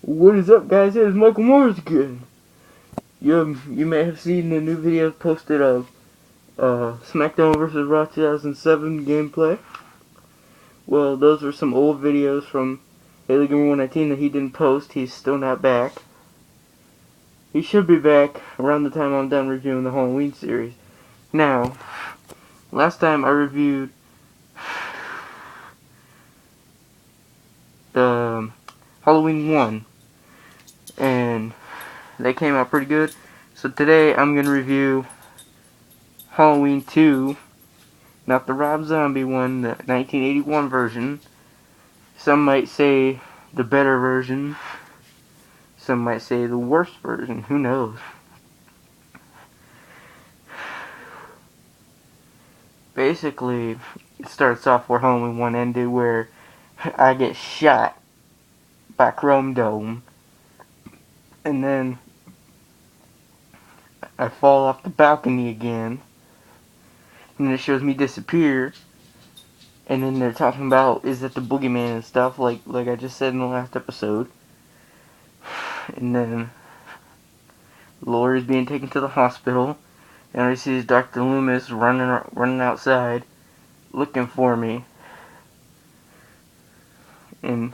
What is up, guys? It is Michael Morris again. You may have seen the new video posted of SmackDown vs. Raw 2007 gameplay. Well, those were some old videos from Haley Gamer 119 that he didn't post. He's still not back. He should be back around the time I'm done reviewing the Halloween series. Now, last time I reviewed the Halloween 1, and they came out pretty good. So today I'm going to review Halloween 2, not the Rob Zombie one, the 1981 version. Some might say the better version. Some might say the worst version. Who knows? Basically, it starts off where Halloween 1 ended, where I get shot by Chrome Dome, and then I fall off the balcony again, and then it shows me disappear, and then they're talking about, is it the boogeyman and stuff, like I just said in the last episode. And then Laurie's being taken to the hospital, and I see Dr. Loomis running outside, looking for me, and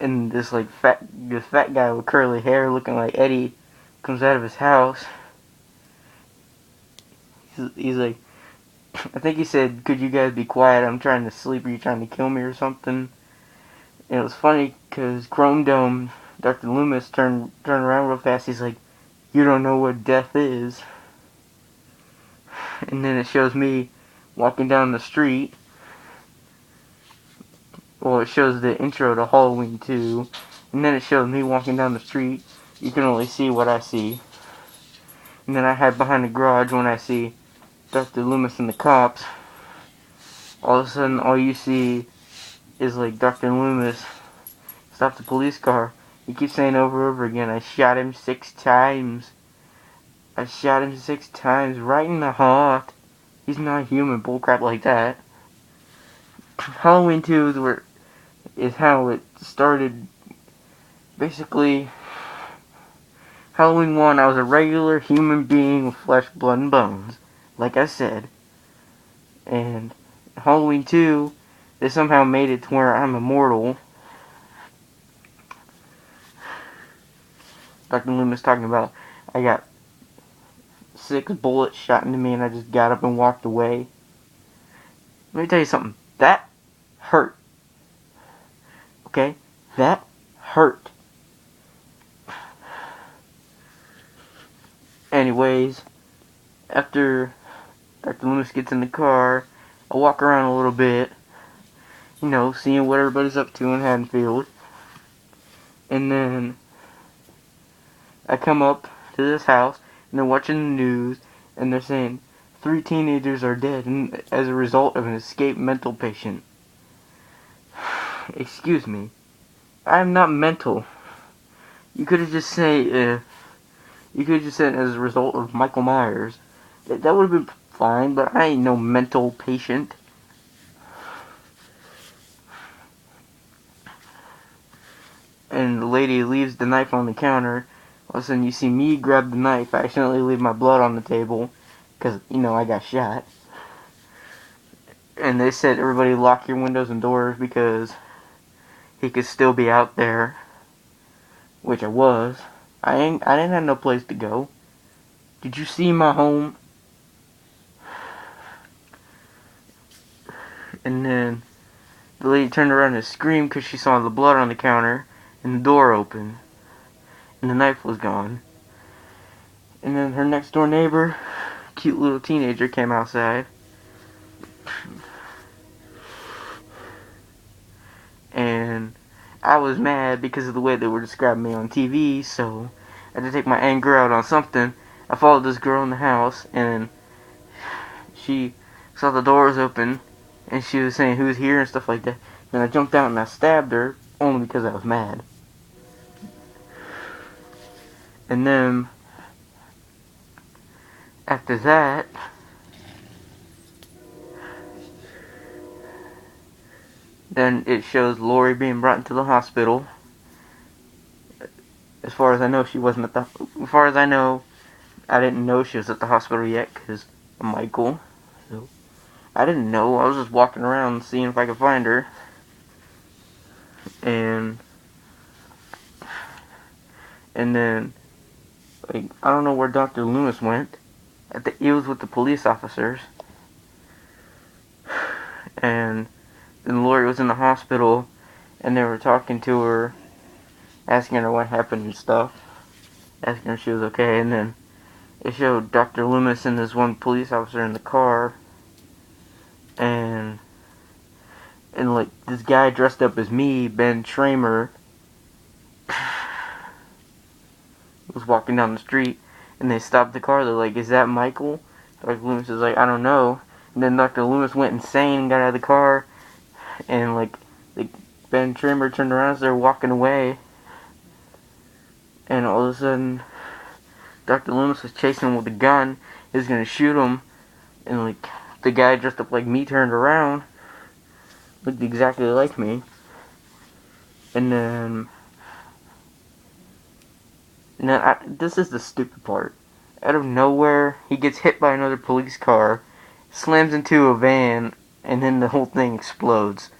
this fat guy with curly hair, looking like Eddie, comes out of his house. He's like, I think he said, "Could you guys be quiet? I'm trying to sleep. Are you trying to kill me or something?" And it was funny because Chrome Dome, Dr. Loomis turned around real fast. He's like, "You don't know what death is." And then it shows me walking down the street. Well, it shows the intro to Halloween 2. And then it shows me walking down the street. You can only see what I see. And then I hide behind the garage when I see Dr. Loomis and the cops. All of a sudden, all you see is like Dr. Loomis stop the police car. He keeps saying over and over again, "I shot him 6 times. I shot him 6 times right in the heart. He's not human," bullcrap like that. Halloween 2 is how it started. Basically, Halloween 1, I was a regular human being with flesh, blood, and bones, like I said. And Halloween 2, they somehow made it to where I'm immortal. Dr. Loomis talking about, I got 6 bullets shot into me and I just got up and walked away. Let me tell you something. That hurt. Okay? That hurt. Anyways, after Dr. Loomis gets in the car, I walk around a little bit, seeing what everybody's up to in Haddonfield. And then I come up to this house, and they're watching the news, and they're saying 3 teenagers are dead as a result of an escaped mental patient. Excuse me. I'm not mental. You could have just said, as a result of Michael Myers. That would have been fine, but I ain't no mental patient. And the lady leaves the knife on the counter. All of a sudden you see me grab the knife. I accidentally leave my blood on the table, because, I got shot. And they said, everybody lock your windows and doors because he could still be out there. Which I was. I didn't have no place to go. Did you see my home? And then the lady turned around and screamed because she saw the blood on the counter and the door open. And the knife was gone. And then her next door neighbor, cute little teenager, came outside. And I was mad because of the way they were describing me on TV, so I had to take my anger out on something. I followed this girl in the house, and she saw the doors open, and she was saying, "Who's here?" and stuff like that. Then I jumped out and I stabbed her, only because I was mad. And then, after that, then it shows Laurie being brought into the hospital. As far as I know, she wasn't at the. As far as I know, I didn't know she was at the hospital yet because of Michael. So I didn't know. I was just walking around seeing if I could find her, and then like I don't know where Dr. Loomis went. He was with the police officers, and then Lori was in the hospital, and they were talking to her, asking her what happened and stuff, asking her if she was okay, and then it showed Dr. Loomis and this one police officer in the car, and like this guy dressed up as me, Ben Schramer, was walking down the street, and they stopped the car. They're like, "Is that Michael?" Dr. Loomis is like, "I don't know." And then Dr. Loomis went insane and got out of the car, and like Ben Schramer turned around as they were walking away, and all of a sudden Dr. Loomis was chasing him with a gun. He was gonna shoot him, and like the guy dressed up like me turned around, looked exactly like me, and then this is the stupid part. Out of nowhere, he gets hit by another police car, slams into a van, and then the whole thing explodes.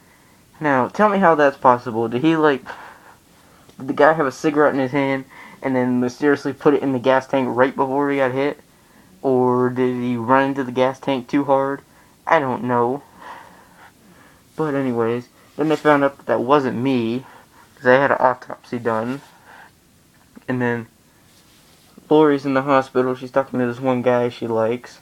Now, tell me how that's possible. Did the guy have a cigarette in his hand and then mysteriously put it in the gas tank right before he got hit? Or did he run into the gas tank too hard? I don't know. But anyways, then they found out that wasn't me, because I had an autopsy done. And then Lori's in the hospital. She's talking to this one guy she likes,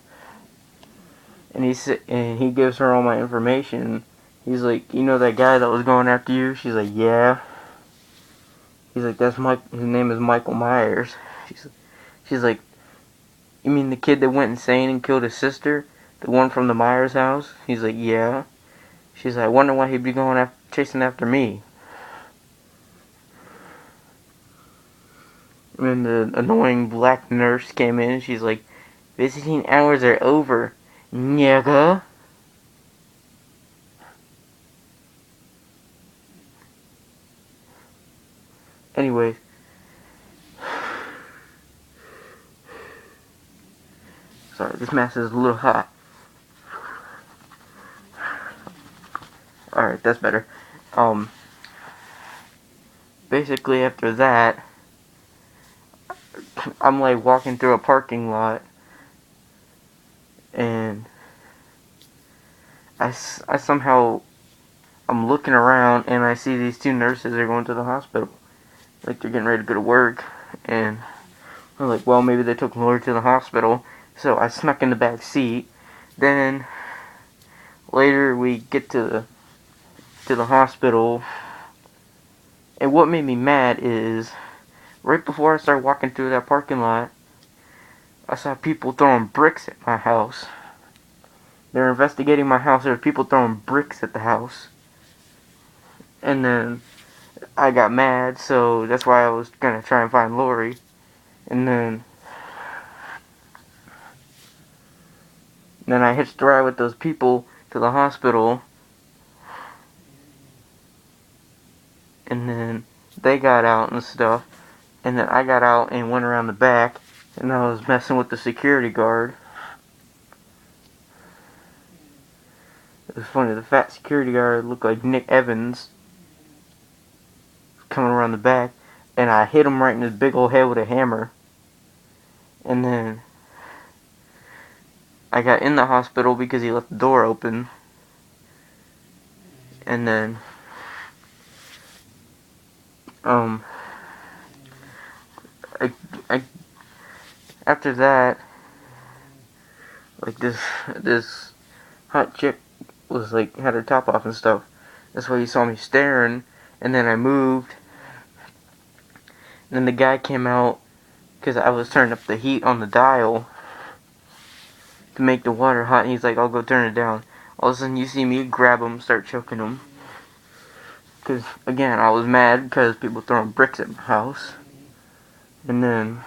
and he gives her all my information. He's like, "You know that guy that was going after you?" She's like, "Yeah." He's like, "That's Mike. His name is Michael Myers." She's like, "You mean the kid that went insane and killed his sister, the one from the Myers house?" He's like, "Yeah." She's like, "I wonder why he'd be chasing after me." And the annoying black nurse came in. She's like, "Visiting hours are over, nigga." Anyways, sorry, this mask is a little hot. Alright, that's better. Basically after that, I'm like walking through a parking lot, and I somehow, I'm looking around, and I see these two nurses are going to the hospital. Like, they're getting ready to go to work, and I'm like, well, maybe they took Lori to the hospital. So I snuck in the back seat. Then later we get to the hospital, and what made me mad is right before I started walking through that parking lot, I saw people throwing bricks at my house. They're investigating my house. There were people throwing bricks at the house, and then I got mad, so that's why I was gonna try and find Lori. And then I hitched a ride with those people to the hospital, and then they got out and stuff, and then I got out and went around the back, and I was messing with the security guard. It was funny, the fat security guard looked like Nick Evans coming around the back, and I hit him right in his big old head with a hammer. And then I got in the hospital because he left the door open. And then I after that, like this hot chick was like had her top off and stuff. That's why you saw me staring. And then I moved. And then the guy came out because I was turning up the heat on the dial to make the water hot. And he's like, "I'll go turn it down." All of a sudden, you see me grab him, start choking him. Because again, I was mad because people throwing bricks at my house. And then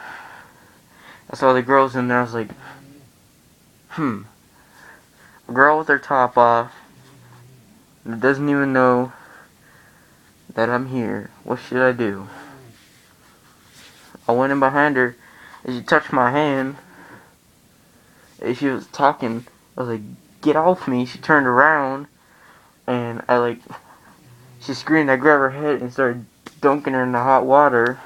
I saw the girls in there. I was like, a girl with her top off that doesn't even know that I'm here. What should I do? I went in behind her, and she touched my hand, and she was talking. I was like, "Get off me!" She turned around, and she screamed. I grabbed her head and started dunking her in the hot water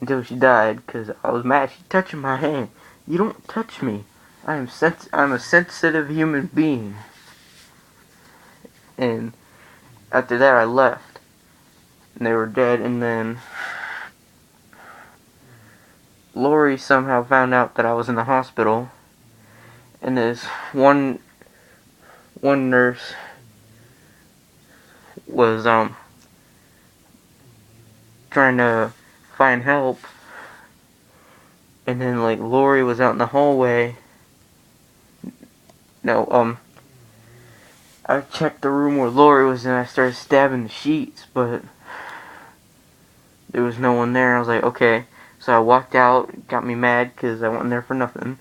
until she died, because I was mad. She touching my hand. You don't touch me. I'm a sensitive human being. And after that, I left, and they were dead. And then Lori somehow found out that I was in the hospital, and this one nurse was trying to find help, and then Lori was out in the hallway. No, I checked the room where Lori was, and I started stabbing the sheets, but there was no one there. I was like, okay. So I walked out. It got me mad because I wasn't there for nothing.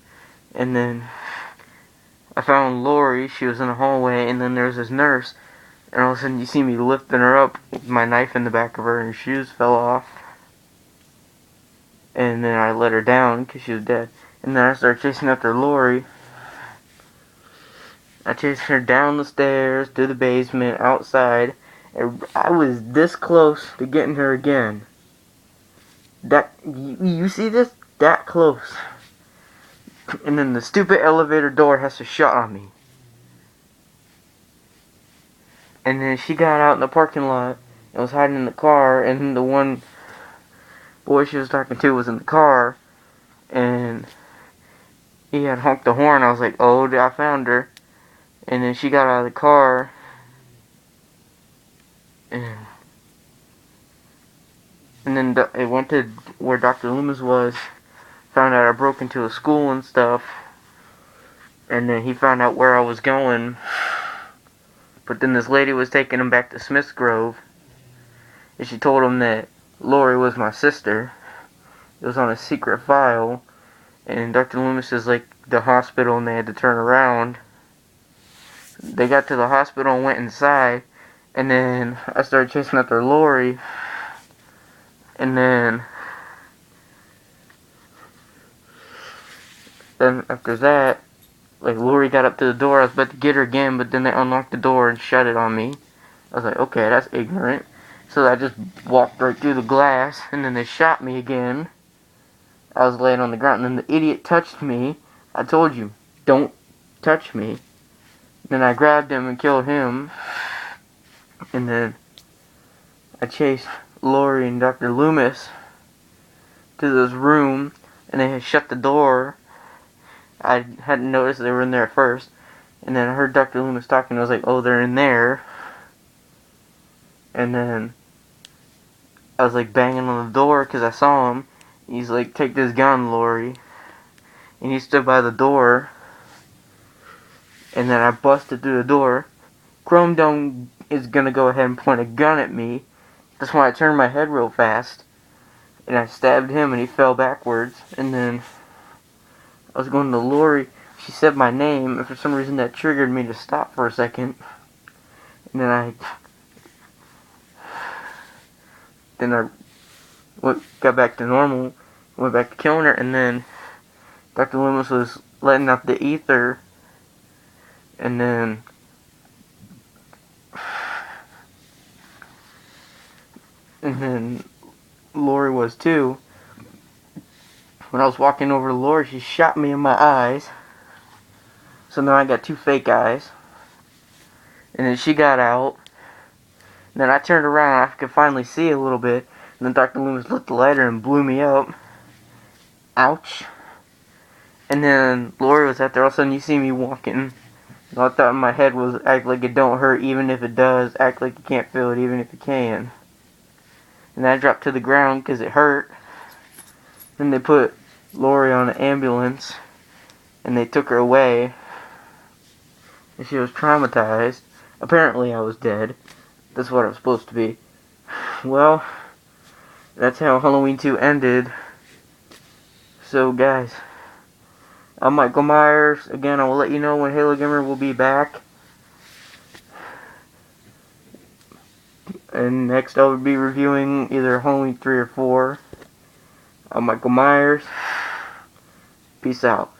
And then I found Lori. She was in the hallway, and then there was this nurse. And all of a sudden, you see me lifting her up with my knife in the back of her, and her shoes fell off. And then I let her down because she was dead. And then I started chasing after Lori. I chased her down the stairs, to the basement, outside. And I was this close to getting her again. You see this? That close. And then the stupid elevator door has to shut on me. And then she got out in the parking lot and was hiding in the car, and the one boy she was talking to was in the car, and he had honked the horn. I was like, oh, I found her. And then she got out of the car, and then it went to where Dr. Loomis was, found out I broke into a school and stuff, and then he found out where I was going. But then this lady was taking him back to Smith's Grove, and she told him that Lori was my sister. It was on a secret file, and Dr. Loomis is the hospital, and they had to turn around. They got to the hospital and went inside, and then I started chasing after Lori, and then after that, Lori got up to the door. I was about to get her again, but then they unlocked the door and shut it on me. I was like, okay, that's ignorant. So I just walked right through the glass, and then they shot me again. I was laying on the ground, and then the idiot touched me. I told you, don't touch me. Then I grabbed him and killed him. And then I chased Lori and Dr. Loomis to this room, and they had shut the door. I hadn't noticed they were in there at first. And then I heard Dr. Loomis talking. I was like, oh, they're in there. And then I was banging on the door because I saw him. He's like, take this gun, Lori. And he stood by the door. And then I busted through the door. Chrome Dome is gonna go ahead and point a gun at me. That's why I turned my head real fast. And I stabbed him, and he fell backwards. And then I was going to Lori. She said my name, and for some reason that triggered me to stop for a second. And then I got back to normal, went back to killing her, and then Dr. Loomis was letting out the ether, and then Lori was too. When I was walking over to Lori, she shot me in my eyes. So now I got two fake eyes. And then she got out. And then I turned around, I could finally see a little bit. And then Dr. Loomis lit the lighter and blew me up. Ouch. And then Lori was out there. All of a sudden you see me walking. And I thought in my head was, act like it don't hurt even if it does. Act like you can't feel it even if you can. And I dropped to the ground because it hurt. Then they put Lori on an ambulance. And they took her away. And she was traumatized. Apparently I was dead. That's what I was supposed to be. Well, that's how Halloween 2 ended. So guys, I'm Michael Myers. Again, I will let you know when Halo Gamer will be back. And next I will be reviewing either Halloween 3 or 4. I'm Michael Myers. Peace out.